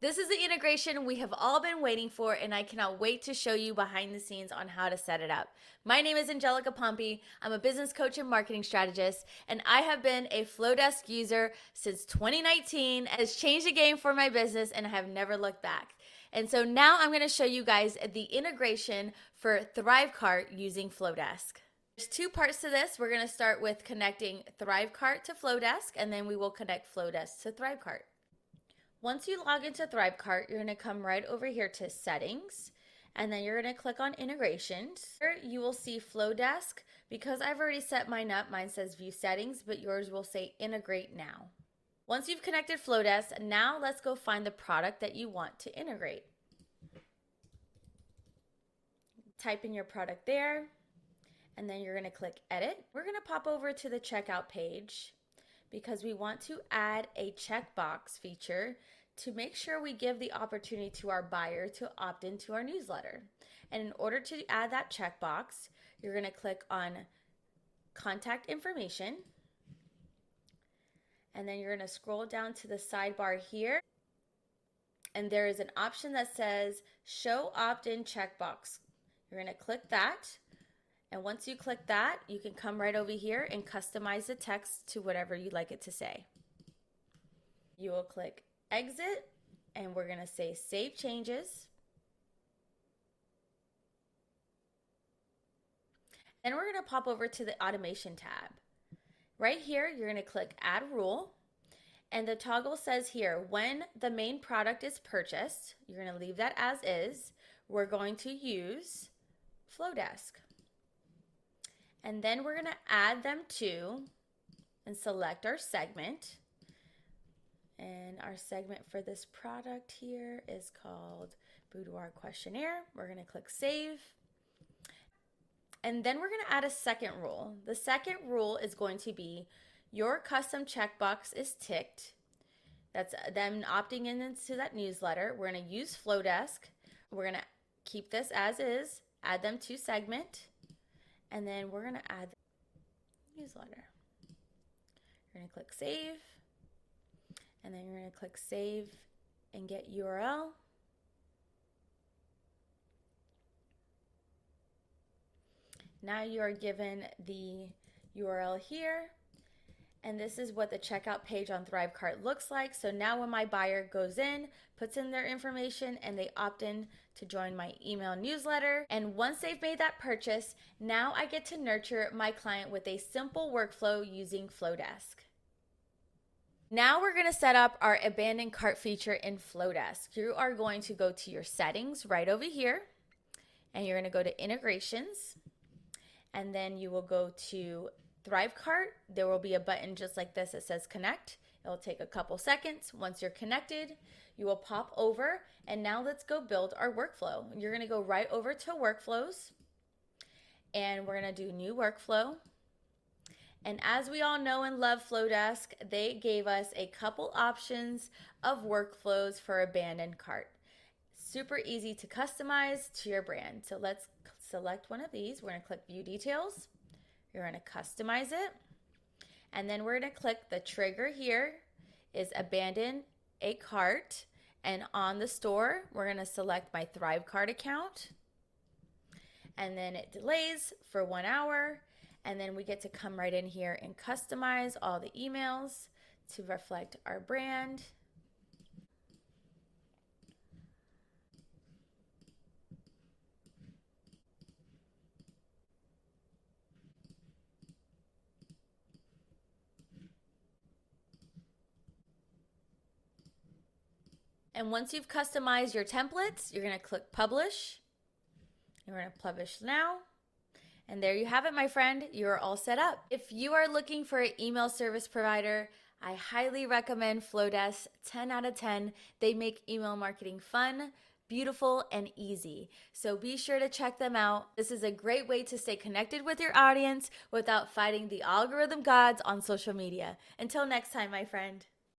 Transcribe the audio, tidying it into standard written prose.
This is the integration we have all been waiting for, and I cannot wait to show you behind the scenes on how to set it up. My name is Angelica Pompy. I'm a business coach and marketing strategist, and I have been a Flodesk user since 2019. It has changed the game for my business, and I have never looked back. And so now I'm going to show you guys the integration for ThriveCart using Flodesk. There's two parts to this. We're going to start with connecting ThriveCart to Flodesk, and then we will connect Flodesk to ThriveCart. Once you log into ThriveCart, you're going to come right over here to Settings, and then you're going to click on Integrations. Here you will see Flodesk. Because I've already set mine up, mine says View Settings, but yours will say Integrate Now. Once you've connected Flodesk, now let's go find the product that you want to integrate. Type in your product there, and then you're going to click Edit. We're going to pop over to the checkout page because we want to add a checkbox feature to make sure we give the opportunity to our buyer to opt into our newsletter. And in order to add that checkbox, you're going to click on Contact Information, and then you're going to scroll down to the sidebar here, and there is an option that says Show Opt-in Checkbox. You're going to click that. And once you click that, you can come right over here and customize the text to whatever you'd like it to say. You will click Exit, and we're going to say Save Changes. And we're going to pop over to the Automation tab. Right here, you're going to click Add Rule. And the toggle says here, when the main product is purchased, you're going to leave that as is. We're going to use Flodesk. And then we're going to add them to and select our segment. And our segment for this product here is called Boudoir Questionnaire. We're going to click Save. And then we're going to add a second rule. The second rule is going to be your custom checkbox is ticked. That's them opting into that newsletter. We're going to use Flodesk. We're going to keep this as is, add them to segment. And then we're going to add the newsletter. You're going to click Save. And then you're going to click Save and Get URL. Now you are given the URL here. And this is what the checkout page on ThriveCart looks like. So now when my buyer goes in, puts in their information, and they opt in to join my email newsletter, and once they've made that purchase, now I get to nurture my client with a simple workflow using Flodesk. Now we're going to set up our abandoned cart feature in Flodesk. You are going to go to your settings right over here, and you're going to go to Integrations, and then you will go to ThriveCart. There will be a button just like this that says Connect. It will take a couple seconds. Once you're connected, you will pop over, and now let's go build our workflow. You're going to go right over to Workflows, and we're going to do New Workflow. And as we all know and love Flodesk, they gave us a couple options of workflows for abandoned cart. Super easy to customize to your brand. So let's select one of these. We're going to click View Details. You're going to customize it. And then we're going to click the trigger here is Abandon a Cart. And on the store, we're going to select my ThriveCart account. And then it delays for 1 hour. And then we get to come right in here and customize all the emails to reflect our brand. And once you've customized your templates, you're going to click Publish. You're going to publish now. And there you have it, my friend. You're all set up. If you are looking for an email service provider, I highly recommend Flodesk. 10 out of 10. They make email marketing fun, beautiful, and easy. So be sure to check them out. This is a great way to stay connected with your audience without fighting the algorithm gods on social media. Until next time, my friend.